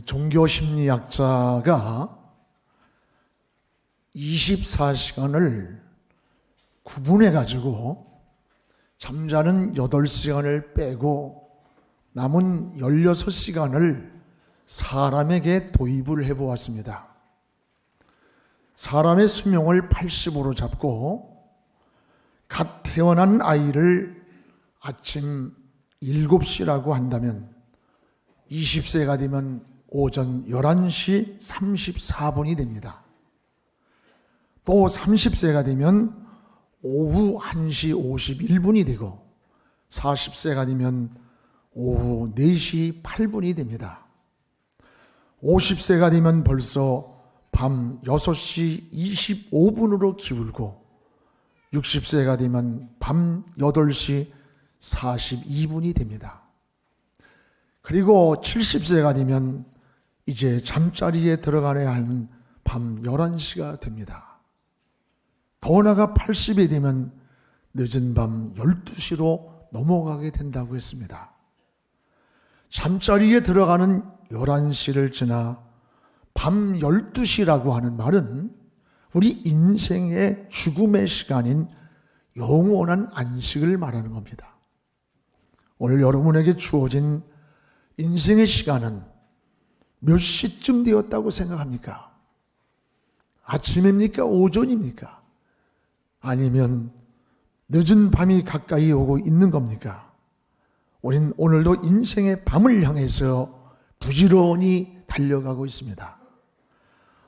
종교심리학자가 24시간을 구분해 가지고 잠자는 8시간을 빼고 남은 16시간을 사람에게 도입을 해보았습니다. 사람의 수명을 80으로 잡고 갓 태어난 아이를 아침 7시라고 한다면 20세가 되면 오전 11시 34분이 됩니다. 또 30세가 되면 오후 1시 51분이 되고 40세가 되면 오후 4시 8분이 됩니다. 50세가 되면 벌써 밤 6시 25분으로 기울고 60세가 되면 밤 8시 42분이 됩니다. 그리고 70세가 되면 이제 잠자리에 들어가야 하는 밤 11시가 됩니다. 더 나아가 80이 되면 늦은 밤 12시로 넘어가게 된다고 했습니다. 잠자리에 들어가는 11시를 지나 밤 12시라고 하는 말은 우리 인생의 죽음의 시간인 영원한 안식을 말하는 겁니다. 오늘 여러분에게 주어진 인생의 시간은 몇 시쯤 되었다고 생각합니까? 아침입니까? 오전입니까? 아니면 늦은 밤이 가까이 오고 있는 겁니까? 우린 오늘도 인생의 밤을 향해서 부지런히 달려가고 있습니다.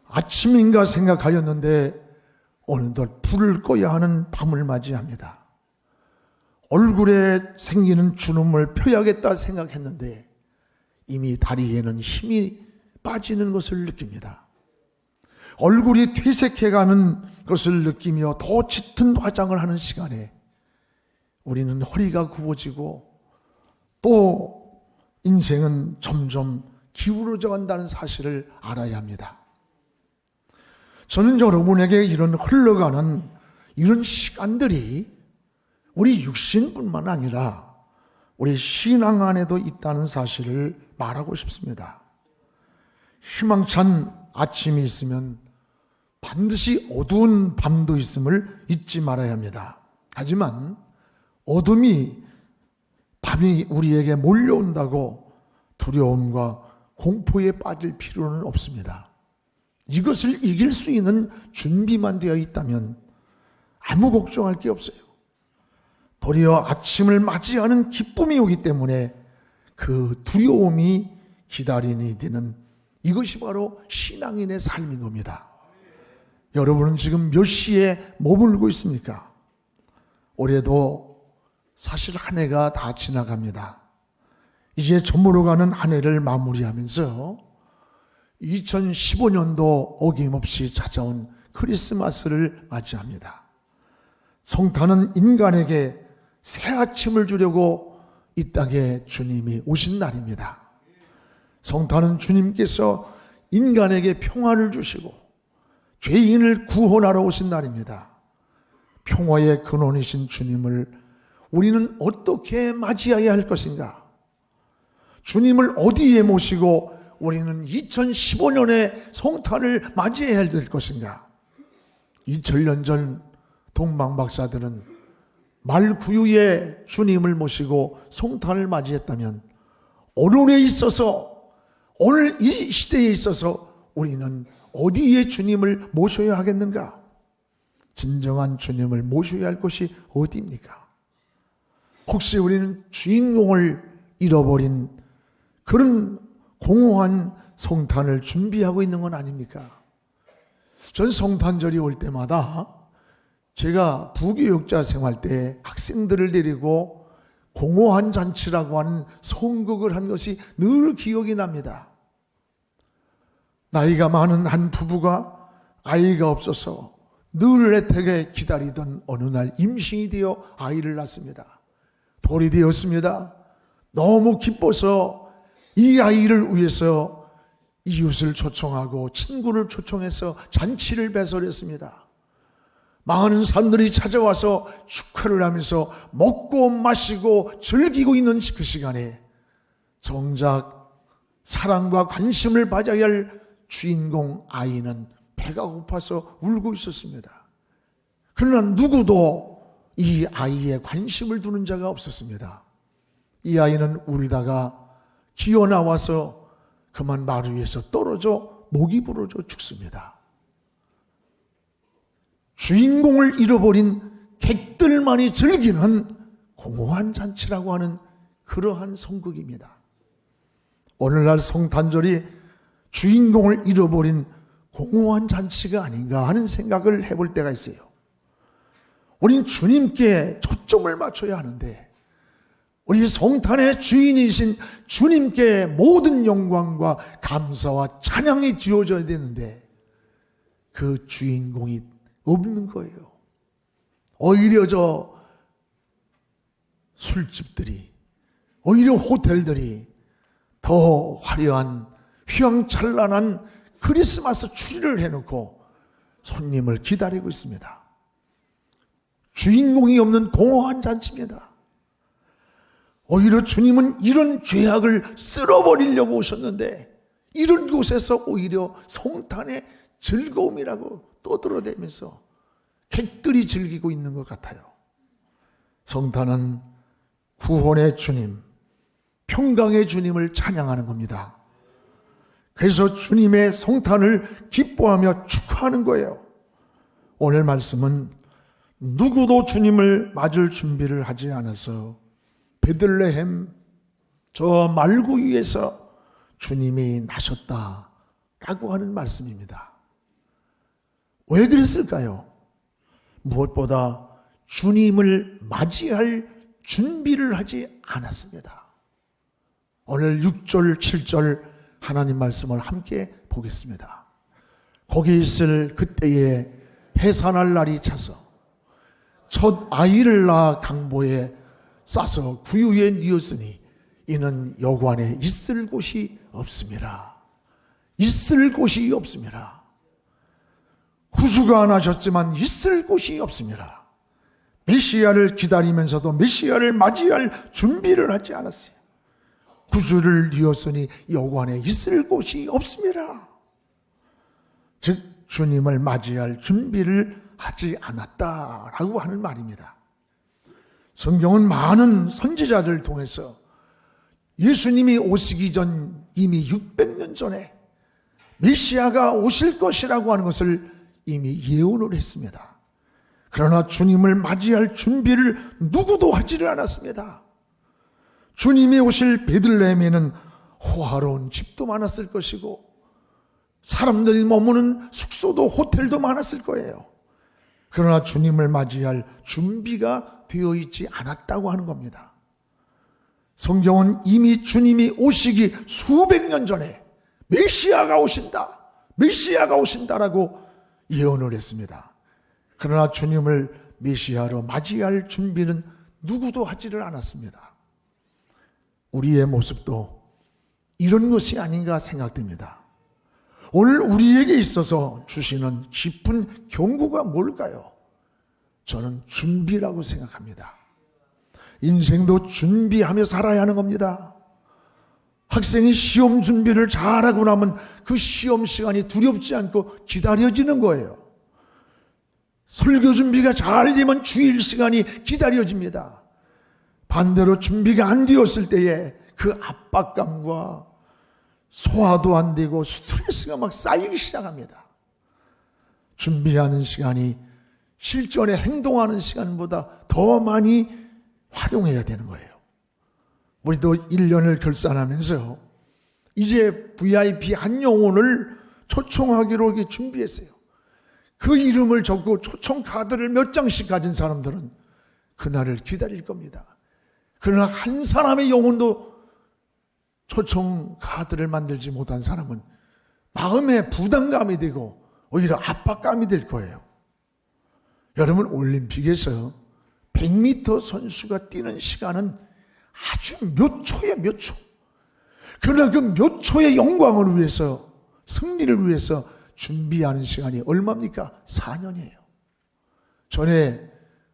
아침인가 생각하였는데 어느덧 불을 꺼야 하는 밤을 맞이합니다. 얼굴에 생기는 주름을 펴야겠다 생각했는데 이미 다리에는 힘이 빠지는 것을 느낍니다. 얼굴이 퇴색해가는 것을 느끼며 더 짙은 화장을 하는 시간에 우리는 허리가 굽어지고 또 인생은 점점 기울어져 간다는 사실을 알아야 합니다. 저는 여러분에게 이런 흘러가는 이런 시간들이 우리 육신뿐만 아니라 우리 신앙 안에도 있다는 사실을 말하고 싶습니다. 희망찬 아침이 있으면 반드시 어두운 밤도 있음을 잊지 말아야 합니다. 하지만 어둠이 밤이 우리에게 몰려온다고 두려움과 공포에 빠질 필요는 없습니다. 이것을 이길 수 있는 준비만 되어 있다면 아무 걱정할 게 없어요. 도리어 아침을 맞이하는 기쁨이 오기 때문에 그 두려움이 기다림이 되는 이것이 바로 신앙인의 삶인 겁니다. 여러분은 지금 몇 시에 머물고 있습니까? 올해도 사실 한 해가 다 지나갑니다. 이제 저물어가는 한 해를 마무리하면서 2015년도 어김없이 찾아온 크리스마스를 맞이합니다. 성탄은 인간에게 새 아침을 주려고 이 땅에 주님이 오신 날입니다. 성탄은 주님께서 인간에게 평화를 주시고 죄인을 구원하러 오신 날입니다. 평화의 근원이신 주님을 우리는 어떻게 맞이해야 할 것인가? 주님을 어디에 모시고 우리는 2015년의 성탄을 맞이해야 될 것인가? 2000년 전 동방박사들은 말구유에 주님을 모시고 성탄을 맞이했다면 오늘에 있어서 오늘 이 시대에 있어서 우리는 어디에 주님을 모셔야 하겠는가? 진정한 주님을 모셔야 할 곳이 어디입니까? 혹시 우리는 주인공을 잃어버린 그런 공허한 성탄을 준비하고 있는 건 아닙니까? 전 성탄절이 올 때마다 제가 부교육자 생활 때 학생들을 데리고 공허한 잔치라고 하는 성극을 한 것이 늘 기억이 납니다. 나이가 많은 한 부부가 아이가 없어서 늘 애타게 기다리던 어느 날 임신이 되어 아이를 낳습니다. 돌이 되었습니다. 너무 기뻐서 이 아이를 위해서 이웃을 초청하고 친구를 초청해서 잔치를 배설했습니다. 많은 사람들이 찾아와서 축하를 하면서 먹고 마시고 즐기고 있는 그 시간에 정작 사랑과 관심을 받아야 할 주인공 아이는 배가 고파서 울고 있었습니다. 그러나 누구도 이 아이에 관심을 두는 자가 없었습니다. 이 아이는 울다가 기어 나와서 그만 마루 위에서 떨어져 목이 부러져 죽습니다. 주인공을 잃어버린 객들만이 즐기는 공허한 잔치라고 하는 그러한 성극입니다. 오늘날 성탄절이 주인공을 잃어버린 공허한 잔치가 아닌가 하는 생각을 해볼 때가 있어요. 우린 주님께 초점을 맞춰야 하는데 우리 성탄의 주인이신 주님께 모든 영광과 감사와 찬양이 지어져야 되는데 그 주인공이 없는 거예요. 오히려 저 술집들이, 오히려 호텔들이 더 화려한 휘황찬란한 크리스마스 추리를 해놓고 손님을 기다리고 있습니다. 주인공이 없는 공허한 잔치입니다. 오히려 주님은 이런 죄악을 쓸어버리려고 오셨는데 이런 곳에서 오히려 성탄의 즐거움이라고 떠들어대면서 객들이 즐기고 있는 것 같아요. 성탄은 구원의 주님, 평강의 주님을 찬양하는 겁니다. 그래서 주님의 성탄을 기뻐하며 축하하는 거예요. 오늘 말씀은 누구도 주님을 맞을 준비를 하지 않아서 베들레헴 저 말구 위에서 주님이 나셨다라고 하는 말씀입니다. 왜 그랬을까요? 무엇보다 주님을 맞이할 준비를 하지 않았습니다. 오늘 6절, 7절 하나님 말씀을 함께 보겠습니다. 거기 있을 그때에 해산할 날이 차서 첫 아이를 낳아 강보에 싸서 구유에 뉘었으니 이는 여관에 있을 곳이 없습니다. 있을 곳이 없습니다. 구주가 나셨지만 있을 곳이 없습니다. 메시아를 기다리면서도 메시아를 맞이할 준비를 하지 않았어요. 구주를 뉘었으니 여관에 있을 곳이 없습니다. 즉 주님을 맞이할 준비를 하지 않았다라고 하는 말입니다. 성경은 많은 선지자들을 통해서 예수님이 오시기 전 이미 600년 전에 메시아가 오실 것이라고 하는 것을 이미 예언을 했습니다. 그러나 주님을 맞이할 준비를 누구도 하지를 않았습니다. 주님이 오실 베들레헴에는 호화로운 집도 많았을 것이고 사람들이 머무는 숙소도 호텔도 많았을 거예요. 그러나 주님을 맞이할 준비가 되어 있지 않았다고 하는 겁니다. 성경은 이미 주님이 오시기 수백 년 전에 메시아가 오신다, 메시아가 오신다라고 예언을 했습니다. 그러나 주님을 메시아로 맞이할 준비는 누구도 하지를 않았습니다. 우리의 모습도 이런 것이 아닌가 생각됩니다. 오늘 우리에게 있어서 주시는 깊은 경고가 뭘까요? 저는 준비라고 생각합니다. 인생도 준비하며 살아야 하는 겁니다. 학생이 시험 준비를 잘하고 나면 그 시험 시간이 두렵지 않고 기다려지는 거예요. 설교 준비가 잘 되면 주일 시간이 기다려집니다. 반대로 준비가 안 되었을 때에 그 압박감과 소화도 안 되고 스트레스가 막 쌓이기 시작합니다. 준비하는 시간이 실전에 행동하는 시간보다 더 많이 활용해야 되는 거예요. 우리도 1년을 결산하면서 이제 VIP 한 영혼을 초청하기로 이렇게 준비했어요. 그 이름을 적고 초청 카드를 몇 장씩 가진 사람들은 그날을 기다릴 겁니다. 그러나 한 사람의 영혼도 초청 카드를 만들지 못한 사람은 마음에 부담감이 되고 오히려 압박감이 될 거예요. 여러분, 올림픽에서 100m 선수가 뛰는 시간은 아주 몇 초에 몇 초. 그러나 그 몇 초의 영광을 위해서, 승리를 위해서 준비하는 시간이 얼마입니까? 4년이에요. 전에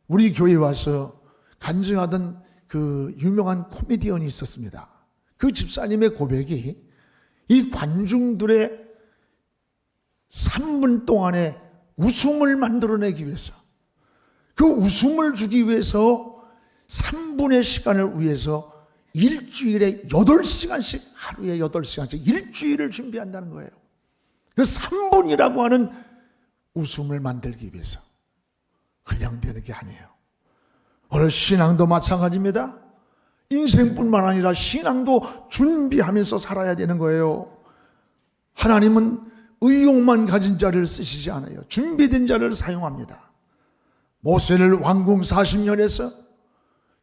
우리 교회에 와서 간증하던 그 유명한 코미디언이 있었습니다. 그 집사님의 고백이 이 관중들의 3분 동안의 웃음을 만들어내기 위해서, 그 웃음을 주기 위해서 3분의 시간을 위해서 일주일에 8시간씩, 하루에 8시간씩 일주일을 준비한다는 거예요. 그 3분이라고 하는 웃음을 만들기 위해서. 그냥 되는 게 아니에요. 오늘 신앙도 마찬가지입니다. 인생뿐만 아니라 신앙도 준비하면서 살아야 되는 거예요. 하나님은 의욕만 가진 자를 쓰시지 않아요. 준비된 자를 사용합니다. 모세를 왕궁 40년에서,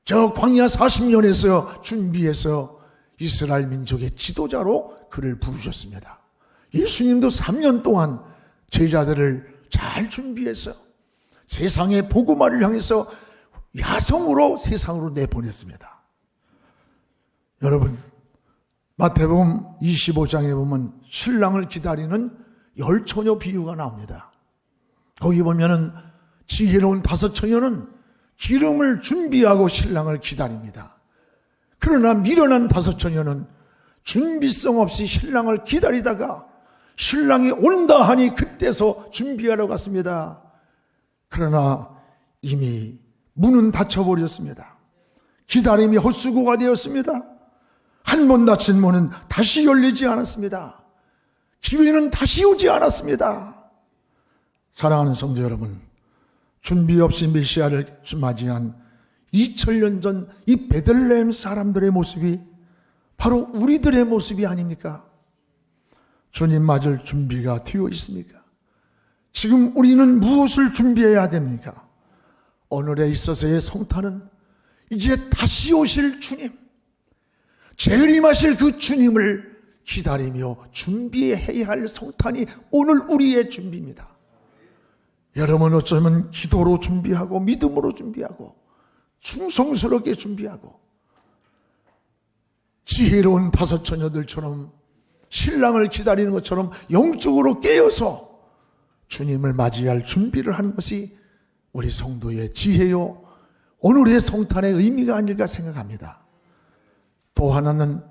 저 광야 40년에서 준비해서 이스라엘 민족의 지도자로 그를 부르셨습니다. 예수님도 3년 동안 제자들을 잘 준비해서 세상의 복음화를 향해서 야성으로 세상으로 내보냈습니다. 여러분, 마태복음 25장에 보면 신랑을 기다리는 10처녀 비유가 나옵니다. 거기 보면은 지혜로운 5처녀는 기름을 준비하고 신랑을 기다립니다. 그러나 미련한 5처녀는 준비성 없이 신랑을 기다리다가 신랑이 온다 하니 그때서 준비하러 갔습니다. 그러나 이미 문은 닫혀버렸습니다. 기다림이 헛수고가 되었습니다. 한 번 닫힌 문은 다시 열리지 않았습니다. 기회는 다시 오지 않았습니다. 사랑하는 성도 여러분, 준비 없이 메시아를 맞이한 2000년 전 이 베들레헴 사람들의 모습이 바로 우리들의 모습이 아닙니까? 주님 맞을 준비가 되어 있습니까? 지금 우리는 무엇을 준비해야 됩니까? 오늘에 있어서의 성탄은 이제 다시 오실 주님, 재림하실 그 주님을 기다리며 준비해야 할 성탄이 오늘 우리의 준비입니다. 여러분, 어쩌면 기도로 준비하고 믿음으로 준비하고 충성스럽게 준비하고 지혜로운 5처녀들처럼 신랑을 기다리는 것처럼 영적으로 깨어서 주님을 맞이할 준비를 하는 것이 우리 성도의 지혜요, 오늘의 성탄의 의미가 아닐까 생각합니다. 또 하나는,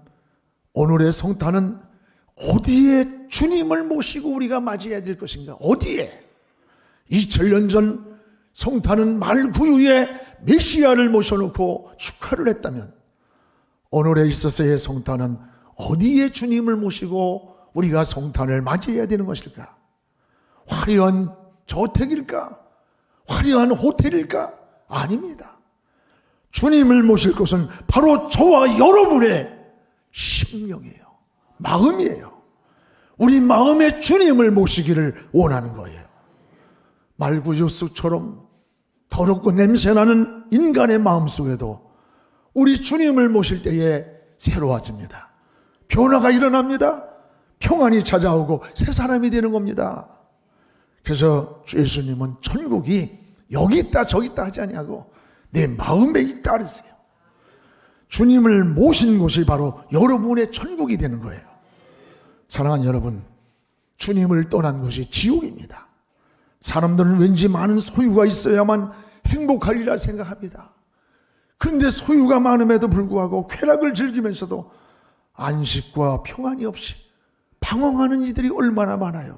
오늘의 성탄은 어디에 주님을 모시고 우리가 맞이해야 될 것인가? 어디에? 2000년 전 성탄은 말구유에 메시아를 모셔놓고 축하를 했다면, 오늘에 있어서의 성탄은 어디에 주님을 모시고 우리가 성탄을 맞이해야 되는 것일까? 화려한 저택일까? 화려한 호텔일까? 아닙니다. 주님을 모실 것은 바로 저와 여러분의 심령이에요. 마음이에요. 우리 마음에 주님을 모시기를 원하는 거예요. 말구유수처럼 더럽고 냄새나는 인간의 마음 속에도 우리 주님을 모실 때에 새로워집니다. 변화가 일어납니다. 평안이 찾아오고 새 사람이 되는 겁니다. 그래서 예수님은 천국이 여기 있다 저기 있다 하지 아니하고 내 마음에 있다 그랬어요. 주님을 모신 곳이 바로 여러분의 천국이 되는 거예요. 사랑하는 여러분, 주님을 떠난 곳이 지옥입니다. 사람들은 왠지 많은 소유가 있어야만 행복하리라 생각합니다. 그런데 소유가 많음에도 불구하고 쾌락을 즐기면서도 안식과 평안이 없이 방황하는 이들이 얼마나 많아요.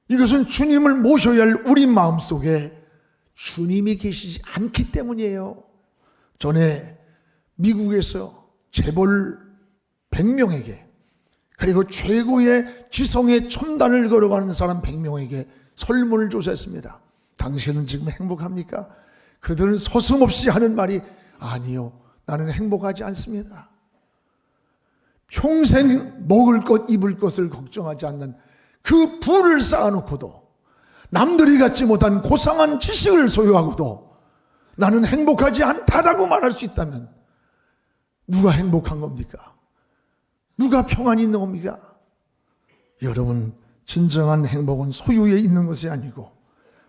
이것은 주님을 모셔야 할 우리 마음속에 주님이 계시지 않기 때문이에요. 전에 미국에서 재벌 100명에게, 그리고 최고의 지성의 첨단을 걸어가는 사람 100명에게 설문을 조사했습니다. 당신은 지금 행복합니까? 그들은 서슴없이 하는 말이, 아니요, 나는 행복하지 않습니다. 평생 먹을 것 입을 것을 걱정하지 않는 그 부를 쌓아놓고도, 남들이 갖지 못한 고상한 지식을 소유하고도 나는 행복하지 않다라고 말할 수 있다면 누가 행복한 겁니까? 누가 평안이 있는 겁니까? 여러분, 진정한 행복은 소유에 있는 것이 아니고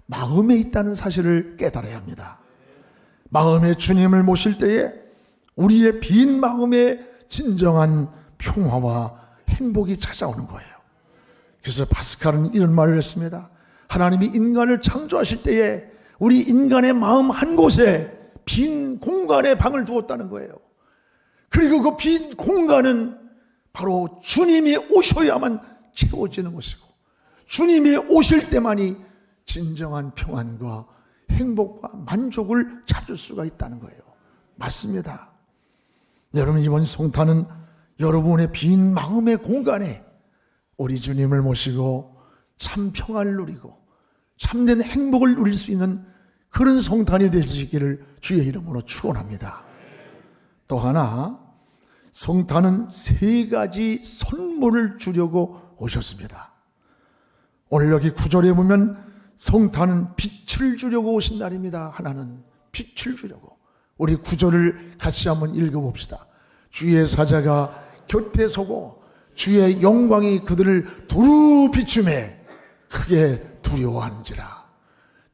마음에 있다는 사실을 깨달아야 합니다. 마음에 주님을 모실 때에 우리의 빈 마음에 진정한 평화와 행복이 찾아오는 거예요. 그래서 파스칼은 이런 말을 했습니다. 하나님이 인간을 창조하실 때에 우리 인간의 마음 한 곳에 빈 공간에 방을 두었다는 거예요. 그리고 그 빈 공간은 바로 주님이 오셔야만 채워지는 것이고, 주님이 오실 때만이 진정한 평안과 행복과 만족을 찾을 수가 있다는 거예요. 맞습니다. 여러분, 이번 성탄은 여러분의 빈 마음의 공간에 우리 주님을 모시고 참 평안을 누리고 참된 행복을 누릴 수 있는 그런 성탄이 되시기를 주의 이름으로 축원합니다. 또 하나, 성탄은 3가지 선물을 주려고 오셨습니다. 오늘 여기 9절에 보면 성탄은 빛을 주려고 오신 날입니다. 하나는 빛을 주려고. 우리 9절을 같이 한번 읽어봅시다. 주의 사자가 곁에 서고 주의 영광이 그들을 두루 비추매 크게 두려워하는지라.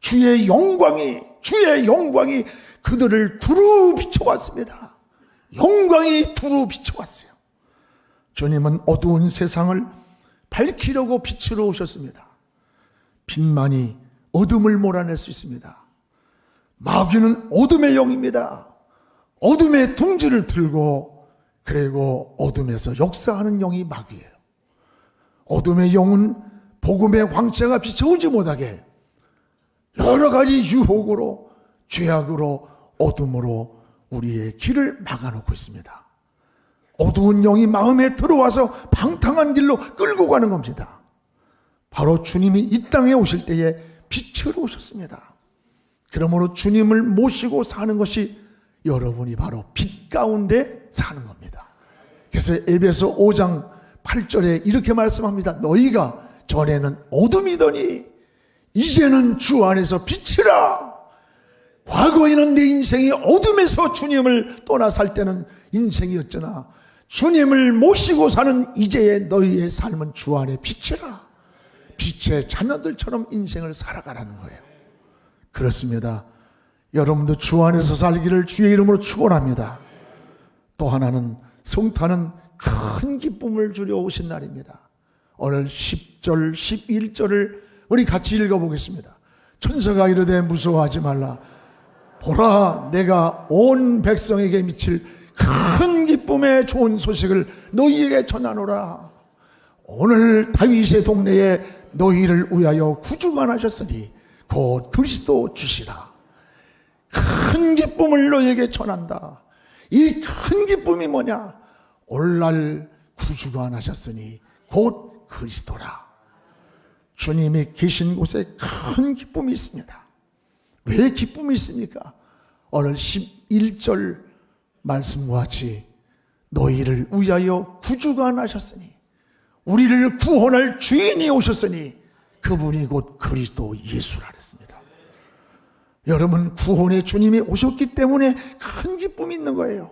주의 영광이 그들을 두루 비춰왔습니다. 영광이 두루 비춰왔어요. 주님은 어두운 세상을 밝히려고 빛으로 오셨습니다. 빛만이 어둠을 몰아낼 수 있습니다. 마귀는 어둠의 영입니다. 어둠의 둥지를 들고 그리고 어둠에서 역사하는 영이 마귀예요. 어둠의 영은 복음의 광채가 비춰오지 못하게 여러 가지 유혹으로, 죄악으로, 어둠으로 우리의 길을 막아놓고 있습니다. 어두운 영이 마음에 들어와서 방탕한 길로 끌고 가는 겁니다. 바로 주님이 이 땅에 오실 때에 빛으로 오셨습니다. 그러므로 주님을 모시고 사는 것이 여러분이 바로 빛 가운데 사는 겁니다. 그래서 에베소 5장 8절에 이렇게 말씀합니다. 너희가 전에는 어둠이더니 이제는 주 안에서 빛이라. 과거에는 내 인생이 어둠에서 주님을 떠나 살 때는 인생이었잖아. 주님을 모시고 사는 이제의 너희의 삶은 주 안에 빛이라. 빛의 자녀들처럼 인생을 살아가라는 거예요. 그렇습니다. 여러분도 주 안에서 살기를 주의 이름으로 축원합니다. 또 하나는 성탄은 큰 기쁨을 주려 오신 날입니다. 오늘 10절, 11절을 우리 같이 읽어보겠습니다. 천사가 이르되 무서워하지 말라. 보라, 내가 온 백성에게 미칠 큰 기쁨의 좋은 소식을 너희에게 전하노라. 오늘 다윗의 동네에 너희를 위하여 구주가 나셨으니 곧 그리스도 주시라. 큰 기쁨을 너희에게 전한다. 이 큰 기쁨이 뭐냐? 오늘날 구주가 나셨으니 곧 그리스도라. 주님이 계신 곳에 큰 기쁨이 있습니다. 왜 기쁨이 있습니까? 오늘 11절 말씀과 같이 너희를 위하여 구주가 나셨으니, 우리를 구원할 주인이 오셨으니 그분이 곧 그리스도 예수라 그랬습니다. 여러분, 구원의 주님이 오셨기 때문에 큰 기쁨이 있는 거예요.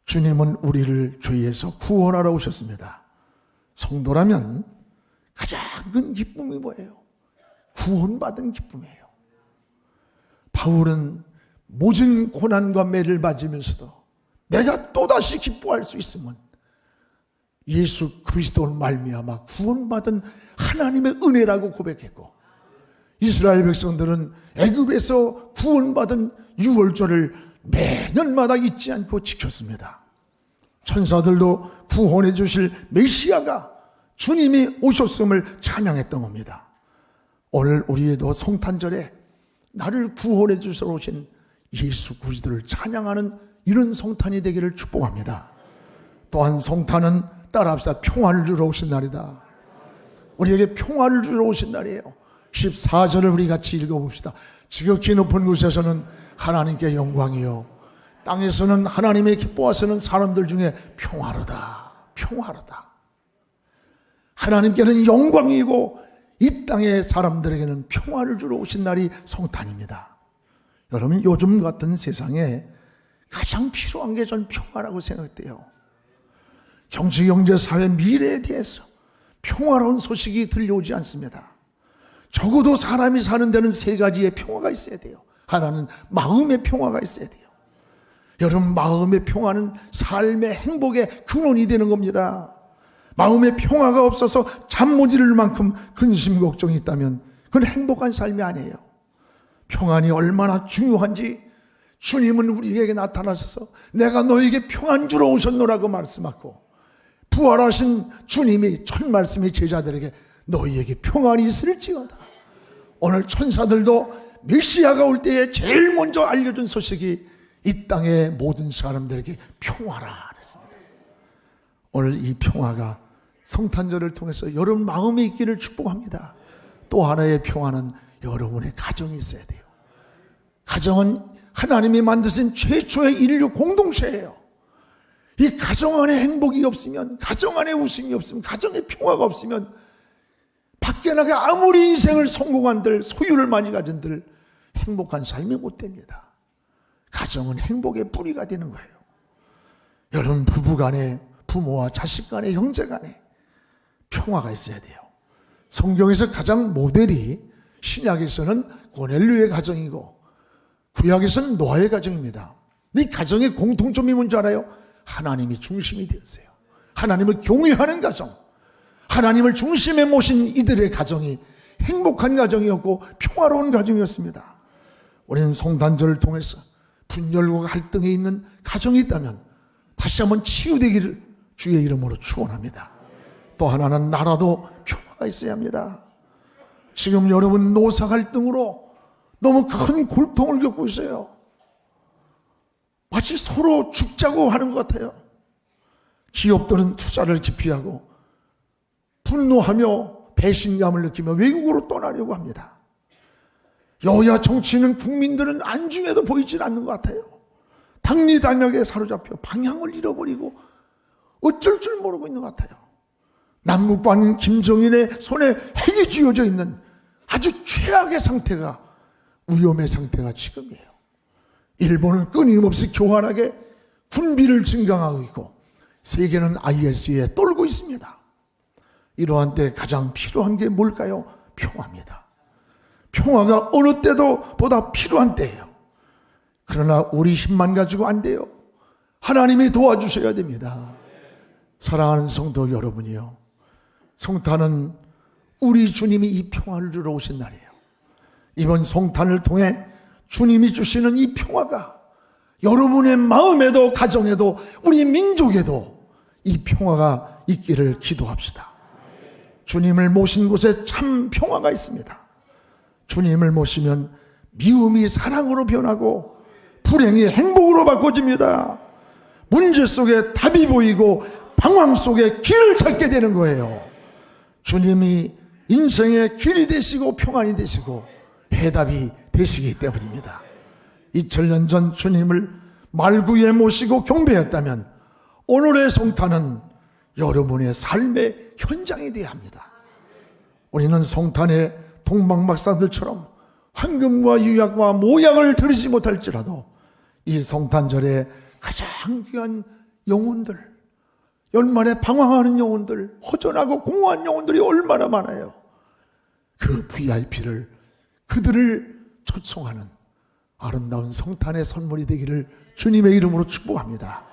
주님은 우리를 죄에서 구원하러 오셨습니다. 성도라면 가장 큰 기쁨이 뭐예요? 구원받은 기쁨이에요. 바울은 모진 고난과 매를 맞으면서도 내가 또다시 기뻐할 수 있으면 예수 그리스도를 말미암아 구원받은 하나님의 은혜라고 고백했고, 이스라엘 백성들은 애굽에서 구원받은 유월절을 매년마다 잊지 않고 지켰습니다. 천사들도 구원해 주실 메시아가 주님이 오셨음을 찬양했던 겁니다. 오늘 우리에도 성탄절에 나를 구원해 주시러 오신 예수 그리스도를 찬양하는 이런 성탄이 되기를 축복합니다. 또한 성탄은 따라합시다. 평화를 주러 오신 날이다. 우리에게 평화를 주러 오신 날이에요. 14절을 우리 같이 읽어봅시다. 지극히 높은 곳에서는 하나님께 영광이요, 땅에서는 하나님의 기뻐하시는 사람들 중에 평화로다. 평화로다. 하나님께는 영광이고 이 땅의 사람들에게는 평화를 주러 오신 날이 성탄입니다. 여러분, 요즘 같은 세상에 가장 필요한 게 전 평화라고 생각돼요. 정치, 경제, 사회, 미래에 대해서 평화로운 소식이 들려오지 않습니다. 적어도 사람이 사는 데는 3가지의 평화가 있어야 돼요. 하나는 마음의 평화가 있어야 돼요. 여러분, 마음의 평화는 삶의 행복의 근원이 되는 겁니다. 마음의 평화가 없어서 잠 못 이룰 만큼 근심 걱정이 있다면 그건 행복한 삶이 아니에요. 평안이 얼마나 중요한지 주님은 우리에게 나타나셔서 내가 너에게 평안 주러 오셨노라고 말씀하고, 부활하신 주님이 첫 말씀이 제자들에게 너희에게 평안이 있을지어다. 오늘 천사들도 메시아가 올 때에 제일 먼저 알려준 소식이 이 땅의 모든 사람들에게 평화라 그랬습니다. 오늘 이 평화가 성탄절을 통해서 여러분 마음에 있기를 축복합니다. 또 하나의 평화는 여러분의 가정이 있어야 돼요. 가정은 하나님이 만드신 최초의 인류 공동체예요. 이 가정 안에 행복이 없으면, 가정 안에 웃음이 없으면, 가정에 평화가 없으면 밖에 나가 아무리 인생을 성공한들, 소유를 많이 가진들 행복한 삶이 못 됩니다. 가정은 행복의 뿌리가 되는 거예요. 여러분 부부간에, 부모와 자식간에, 형제간에 평화가 있어야 돼요. 성경에서 가장 모델이 신약에서는 고넬료의 가정이고 구약에서는 노아의 가정입니다. 이 가정의 공통점이 뭔지 알아요? 하나님이 중심이 되었어요. 하나님을 경외하는 가정, 하나님을 중심에 모신 이들의 가정이 행복한 가정이었고 평화로운 가정이었습니다. 우리는 성탄절을 통해서 분열과 갈등에 있는 가정이 있다면 다시 한번 치유되기를 주의 이름으로 축원합니다. 또 하나는 나라도 평화가 있어야 합니다. 지금 여러분 노사 갈등으로 너무 큰 고통을 겪고 있어요. 마치 서로 죽자고 하는 것 같아요. 기업들은 투자를 기피하고 분노하며 배신감을 느끼며 외국으로 떠나려고 합니다. 여야 정치는 국민들은 안중에도 보이질 않는 것 같아요. 당리당략에 사로잡혀 방향을 잃어버리고 어쩔 줄 모르고 있는 것 같아요. 남북관 김정일의 손에 핵이 쥐어져 있는 아주 최악의 상태가, 위험의 상태가 지금이에요. 일본은 끊임없이 교활하게 군비를 증강하고 있고 세계는 IS에 떨고 있습니다. 이러한 때 가장 필요한 게 뭘까요? 평화입니다. 평화가 어느 때도 보다 필요한 때예요. 그러나 우리 힘만 가지고 안 돼요. 하나님이 도와주셔야 됩니다. 사랑하는 성도 여러분이요, 성탄은 우리 주님이 이 평화를 주러 오신 날이에요. 이번 성탄을 통해 주님이 주시는 이 평화가 여러분의 마음에도 가정에도 우리 민족에도 이 평화가 있기를 기도합시다. 주님을 모신 곳에 참 평화가 있습니다. 주님을 모시면 미움이 사랑으로 변하고 불행이 행복으로 바꿔집니다. 문제 속에 답이 보이고 방황 속에 길을 찾게 되는 거예요. 주님이 인생의 길이 되시고 평안이 되시고 해답이 되시기 때문입니다. 2000년 전 주님을 말구에 모시고 경배했다면 오늘의 성탄은 여러분의 삶의 현장이 되어야 합니다. 우리는 성탄의 동방박사들처럼 황금과 유약과 모약을 드리지 못할지라도 이 성탄절에 가장 귀한 영혼들, 열만에 방황하는 영혼들, 허전하고 공허한 영혼들이 얼마나 많아요. 그 VIP를, 그들을 초청하는 아름다운 성탄의 선물이 되기를 주님의 이름으로 축복합니다.